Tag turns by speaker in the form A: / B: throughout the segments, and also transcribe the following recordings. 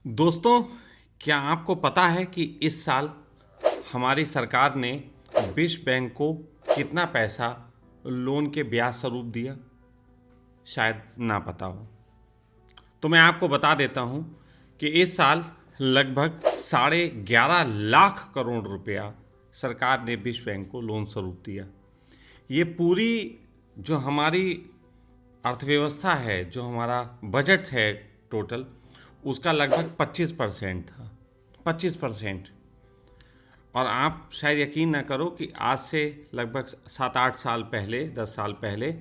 A: दोस्तों, क्या आपको पता है कि इस साल हमारी सरकार ने विश्व बैंक को कितना पैसा लोन के ब्याज स्वरूप दिया? शायद ना पता हो। तो मैं आपको बता देता हूं कि इस साल लगभग 11.5 लाख करोड़ रुपया सरकार ने विश्व बैंक को लोन स्वरूप दिया। ये पूरी जो हमारी अर्थव्यवस्था है, जो हमारा बजट है टोटल, उसका लगभग 25% था। 25%। और आप शायद यकीन ना करो कि आज से लगभग 7-8 साल पहले, 10 साल पहले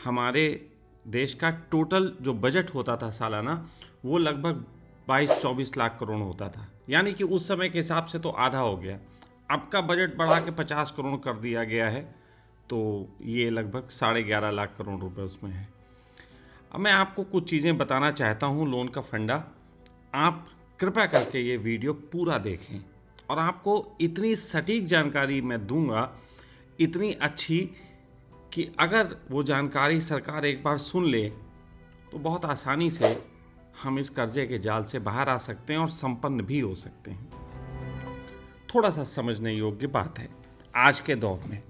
A: हमारे देश का टोटल जो बजट होता था सालाना, वो लगभग 22-24 लाख करोड़ होता था। यानी कि उस समय के हिसाब से तो आधा हो गया। अब का बजट बढ़ा के 50 करोड़ कर दिया गया है, तो ये लगभग 11.5 लाख करोड़ रुपए उसमें है। अब मैं आपको कुछ चीज़ें बताना चाहता हूँ लोन का फंडा। आप कृपया करके ये वीडियो पूरा देखें और आपको इतनी सटीक जानकारी मैं दूंगा, इतनी अच्छी, कि अगर वो जानकारी सरकार एक बार सुन ले तो बहुत आसानी से हम इस कर्जे के जाल से बाहर आ सकते हैं और संपन्न भी हो सकते हैं। थोड़ा सा समझने योग्य बात है। आज के दौर में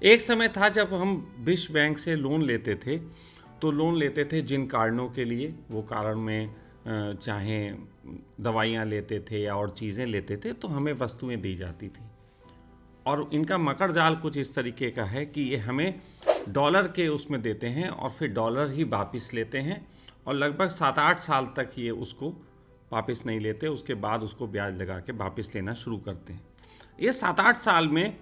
A: एक समय था जब हम विश्व बैंक से लोन लेते थे, तो लोन लेते थे जिन कारणों के लिए, वो कारण में चाहे दवाइयाँ लेते थे या और चीज़ें लेते थे, तो हमें वस्तुएं दी जाती थी। और इनका मकड़ जाल कुछ इस तरीके का है कि ये हमें डॉलर के उसमें देते हैं और फिर डॉलर ही वापस लेते हैं, और लगभग 7-8 साल तक ये उसको वापस नहीं लेते। उसके बाद उसको ब्याज लगा के वापस लेना शुरू करते हैं। ये 7-8 साल में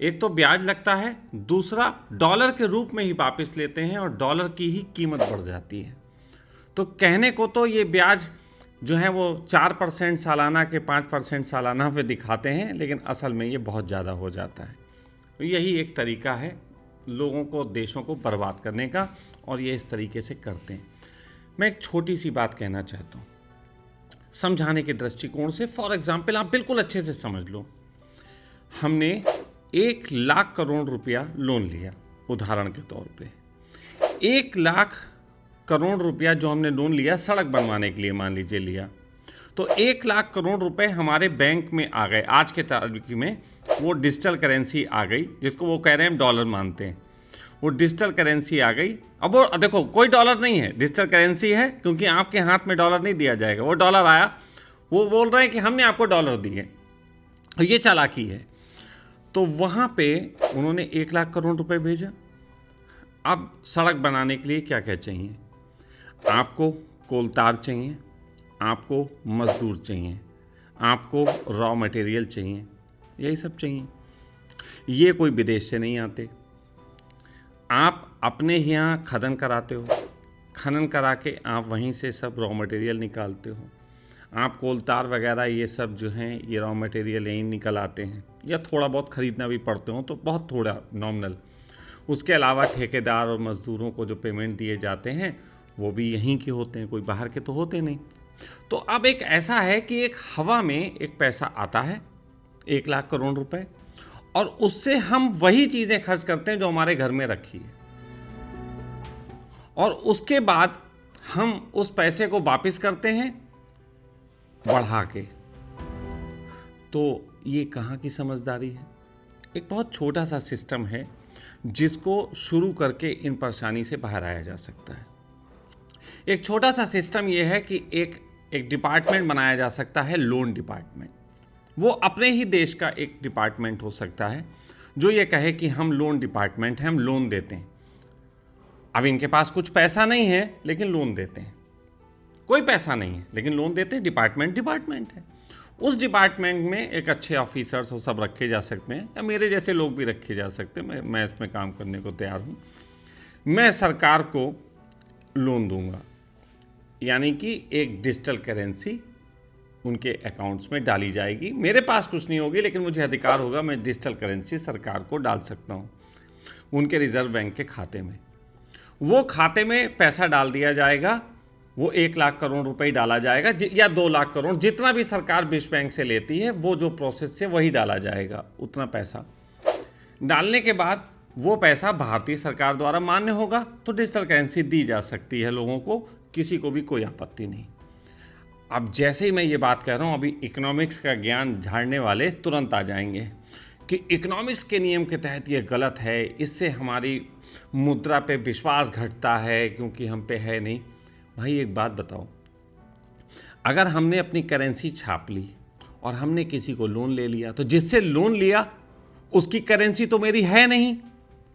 A: एक तो ब्याज लगता है, दूसरा डॉलर के रूप में ही वापस लेते हैं और डॉलर की ही कीमत बढ़ जाती है। तो कहने को तो ये ब्याज जो है वो 4% सालाना के 5% सालाना पे दिखाते हैं, लेकिन असल में ये बहुत ज़्यादा हो जाता है। तो यही एक तरीका है लोगों को, देशों को बर्बाद करने का, और ये इस तरीके से करते हैं। मैं एक छोटी सी बात कहना चाहता हूँ समझाने के दृष्टिकोण से। फॉर एग्जाम्पल, आप बिल्कुल अच्छे से समझ लो। हमने 1 लाख करोड़ रुपया लोन लिया, उदाहरण के तौर पे 1 लाख करोड़ रुपया जो हमने लोन लिया सड़क बनवाने के लिए, मान लीजिए लिया, तो 1 लाख करोड़ रुपए हमारे बैंक में आ गए। आज के तारीख में वो डिजिटल करेंसी आ गई, जिसको वो कह रहे हैं डॉलर मानते हैं। वो डिजिटल करेंसी आ गई। अब वो देखो, कोई डॉलर नहीं है, डिजिटल करेंसी है, क्योंकि आपके हाथ में डॉलर नहीं दिया जाएगा। वो डॉलर आया, वो बोल रहे हैं कि हमने आपको डॉलर दिए। तो ये चालाकी है। तो वहाँ पे उन्होंने 1 लाख करोड़ रुपए भेजा। अब सड़क बनाने के लिए क्या क्या चाहिए? आपको कोलतार चाहिए, आपको मजदूर चाहिए, आपको रॉ मटेरियल चाहिए, यही सब चाहिए। ये कोई विदेश से नहीं आते। आप अपने यहाँ खनन कराते हो, खनन करा के आप वहीं से सब रॉ मटेरियल निकालते हो। आप कोलतार वगैरह ये सब जो हैं, ये रॉ मटेरियल यहीं निकल आते हैं, या थोड़ा बहुत ख़रीदना भी पड़ते हो तो बहुत थोड़ा, नॉमिनल। उसके अलावा ठेकेदार और मज़दूरों को जो पेमेंट दिए जाते हैं वो भी यहीं के होते हैं, कोई बाहर के तो होते नहीं। तो अब एक ऐसा है कि एक हवा में एक पैसा आता है, 1 लाख करोड़ रुपए, और उससे हम वही चीज़ें खर्च करते हैं जो हमारे घर में रखी है, और उसके बाद हम उस पैसे को वापस करते हैं बढ़ा के। तो ये कहाँ की समझदारी है? एक बहुत छोटा सा सिस्टम है जिसको शुरू करके इन परेशानी से बाहर आया जा सकता है। एक छोटा सा सिस्टम यह है कि एक डिपार्टमेंट बनाया जा सकता है, लोन डिपार्टमेंट। वो अपने ही देश का एक डिपार्टमेंट हो सकता है जो ये कहे कि हम लोन डिपार्टमेंट हैं, हम लोन देते हैं। अब इनके पास कुछ पैसा नहीं है लेकिन लोन देते हैं, कोई पैसा नहीं है लेकिन लोन देते हैं। डिपार्टमेंट है। उस डिपार्टमेंट में एक अच्छे ऑफिसर्स वो सब रखे जा सकते हैं, या मेरे जैसे लोग भी रखे जा सकते हैं। मैं इसमें काम करने को तैयार हूँ। मैं सरकार को लोन दूंगा, यानी कि एक डिजिटल करेंसी उनके अकाउंट्स में डाली जाएगी। मेरे पास कुछ नहीं होगी, लेकिन मुझे अधिकार होगा, मैं डिजिटल करेंसी सरकार को डाल सकता हूँ उनके रिजर्व बैंक के खाते में। वो खाते में पैसा डाल दिया जाएगा, वो 1 लाख करोड़ रुपए डाला जाएगा, या 2 लाख करोड़, जितना भी सरकार विश्व बैंक से लेती है, वो जो प्रोसेस से वही डाला जाएगा। उतना पैसा डालने के बाद वो पैसा भारतीय सरकार द्वारा मान्य होगा तो डिजिटल करेंसी दी जा सकती है लोगों को, किसी को भी कोई आपत्ति नहीं। अब जैसे ही मैं ये बात कह रहा हूँ, अभी इकोनॉमिक्स का ज्ञान झाड़ने वाले तुरंत आ जाएंगे कि इकोनॉमिक्स के नियम के तहत ये गलत है, इससे हमारी मुद्रा पे विश्वास घटता है क्योंकि हम पे है नहीं। भाई एक बात बताओ, अगर हमने अपनी करेंसी छाप ली और हमने किसी को लोन ले लिया, तो जिससे लोन लिया उसकी करेंसी तो मेरी है नहीं,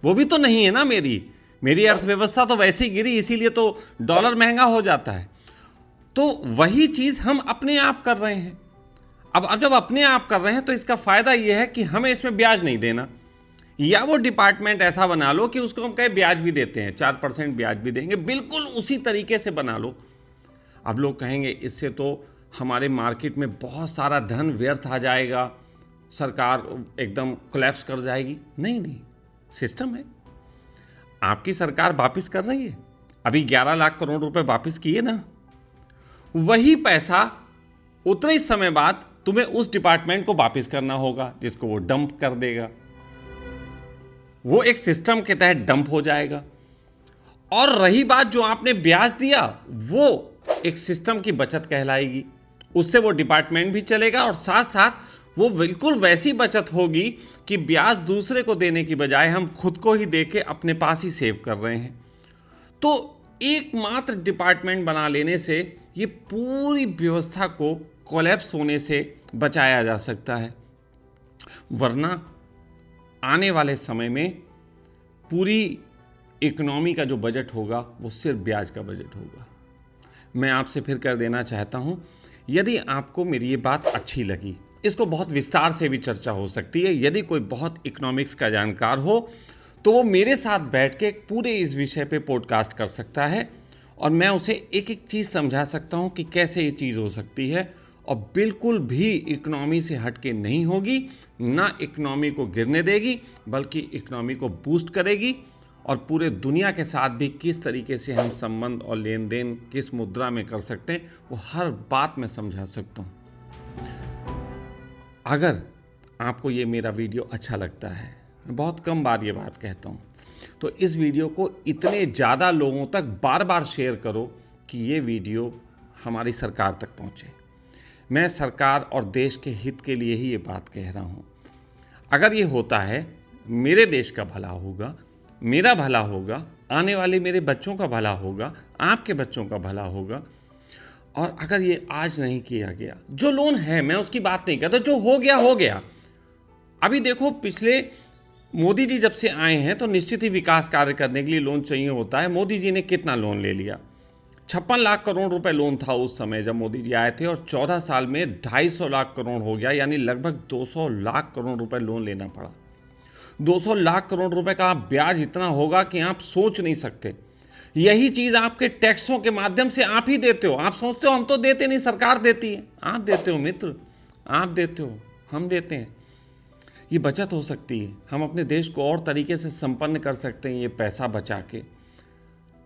A: वो भी तो नहीं है ना मेरी अर्थव्यवस्था तो वैसे ही गिरी, इसीलिए तो डॉलर महंगा हो जाता है। तो वही चीज़ हम अपने आप कर रहे हैं। अब जब अपने आप कर रहे हैं तो इसका फ़ायदा यह है कि हमें इसमें ब्याज नहीं देना, या वो डिपार्टमेंट ऐसा बना लो कि उसको हम कहीं ब्याज भी देते हैं, 4% ब्याज भी देंगे, बिल्कुल उसी तरीके से बना लो। अब लोग कहेंगे इससे तो हमारे मार्केट में बहुत सारा धन व्यर्थ आ जाएगा, सरकार एकदम कोलैप्स कर जाएगी। नहीं, सिस्टम है। आपकी सरकार वापस कर रही है, अभी 11 लाख करोड़ रुपए वापस किए ना, वही पैसा उतने ही समय बाद तुम्हें उस डिपार्टमेंट को वापस करना होगा जिसको वो डंप कर देगा। वो एक सिस्टम के तहत डंप हो जाएगा। और रही बात जो आपने ब्याज दिया, वो एक सिस्टम की बचत कहलाएगी, उससे वो डिपार्टमेंट भी चलेगा और साथ साथ वो बिल्कुल वैसी बचत होगी कि ब्याज दूसरे को देने की बजाय हम खुद को ही देके अपने पास ही सेव कर रहे हैं। तो एकमात्र डिपार्टमेंट बना लेने से ये पूरी व्यवस्था को कोलैप्स होने से बचाया जा सकता है, वरना आने वाले समय में पूरी इकोनॉमी का जो बजट होगा वो सिर्फ ब्याज का बजट होगा। मैं आपसे फिर कर देना चाहता हूँ, यदि आपको मेरी ये बात अच्छी लगी, इसको बहुत विस्तार से भी चर्चा हो सकती है। यदि कोई बहुत इकोनॉमिक्स का जानकार हो तो वो मेरे साथ बैठ के पूरे इस विषय पे पॉडकास्ट कर सकता है और मैं उसे एक एक चीज़ समझा सकता हूँ कि कैसे ये चीज़ हो सकती है, और बिल्कुल भी इकोनॉमी से हट के नहीं होगी, ना इकोनॉमी को गिरने देगी बल्कि इकोनॉमी को बूस्ट करेगी। और पूरे दुनिया के साथ भी किस तरीके से हम संबंध और लेन देन किस मुद्रा में कर सकते हैं, वो हर बात मैं समझा सकता हूँ। अगर आपको ये मेरा वीडियो अच्छा लगता है, मैं बहुत कम बार ये बात कहता हूँ, तो इस वीडियो को इतने ज़्यादा लोगों तक बार बार शेयर करो कि ये वीडियो हमारी सरकार तक पहुँचे। मैं सरकार और देश के हित के लिए ही ये बात कह रहा हूँ। अगर ये होता है, मेरे देश का भला होगा, मेरा भला होगा, आने वाले मेरे बच्चों का भला होगा, आपके बच्चों का भला होगा। और अगर ये आज नहीं किया गया, जो लोन है, मैं उसकी बात नहीं करता, जो हो गया हो गया। अभी देखो, पिछले मोदी जी जब से आए हैं तो निश्चित ही विकास कार्य करने के लिए लोन चाहिए होता है। मोदी जी ने कितना लोन ले लिया? 56 लाख करोड़ रुपए लोन था उस समय जब मोदी जी आए थे, और 14 साल में 250 लाख करोड़ हो गया, यानी लगभग 200 लाख करोड़ रुपए लोन लेना पड़ा। 200 लाख करोड़ रुपए का ब्याज इतना होगा कि आप सोच नहीं सकते। यही चीज़ आपके टैक्सों के माध्यम से आप ही देते हो। आप सोचते हो हम तो देते नहीं, सरकार देती है। आप देते हो मित्र, आप देते हो, हम देते हैं। ये बचत हो सकती है, हम अपने देश को और तरीके से संपन्न कर सकते हैं ये पैसा बचा के।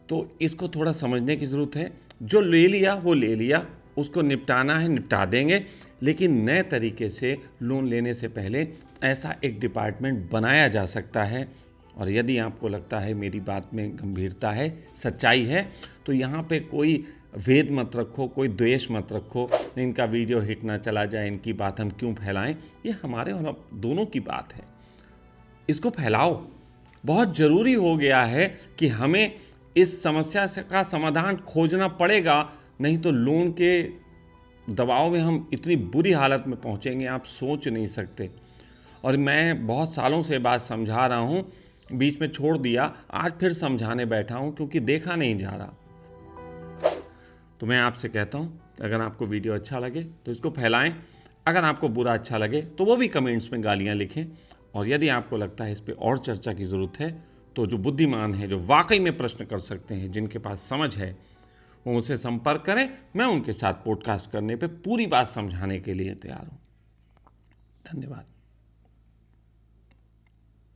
A: तो इसको थोड़ा समझने की ज़रूरत है। जो ले लिया वो ले लिया, उसको निपटाना है निपटा देंगे, लेकिन नए तरीके से लोन लेने से पहले ऐसा एक डिपार्टमेंट बनाया जा सकता है। और यदि आपको लगता है मेरी बात में गंभीरता है, सच्चाई है, तो यहाँ पे कोई भेद मत रखो, कोई द्वेष मत रखो, इनका वीडियो हिट ना चला जाए, इनकी बात हम क्यों फैलाएं। ये हमारे और दोनों की बात है, इसको फैलाओ। बहुत ज़रूरी हो गया है कि हमें इस समस्या का समाधान खोजना पड़ेगा, नहीं तो लोन के दबाव में हम इतनी बुरी हालत में पहुंचेंगे, आप सोच नहीं सकते। और मैं बहुत सालों से बात समझा रहा हूं, बीच में छोड़ दिया, आज फिर समझाने बैठा हूं क्योंकि देखा नहीं जा रहा। तो मैं आपसे कहता हूं, अगर आपको वीडियो अच्छा लगे तो इसको फैलाएं, अगर आपको बुरा अच्छा लगे तो वो भी कमेंट्स में गालियां लिखें। और यदि आपको लगता है इस पर और चर्चा की ज़रूरत है, तो जो बुद्धिमान है, जो वाकई में प्रश्न कर सकते हैं, जिनके पास समझ है, वो मुझसे संपर्क करें। मैं उनके साथ पॉडकास्ट करने पे पूरी बात समझाने के लिए तैयार हूँ। धन्यवाद।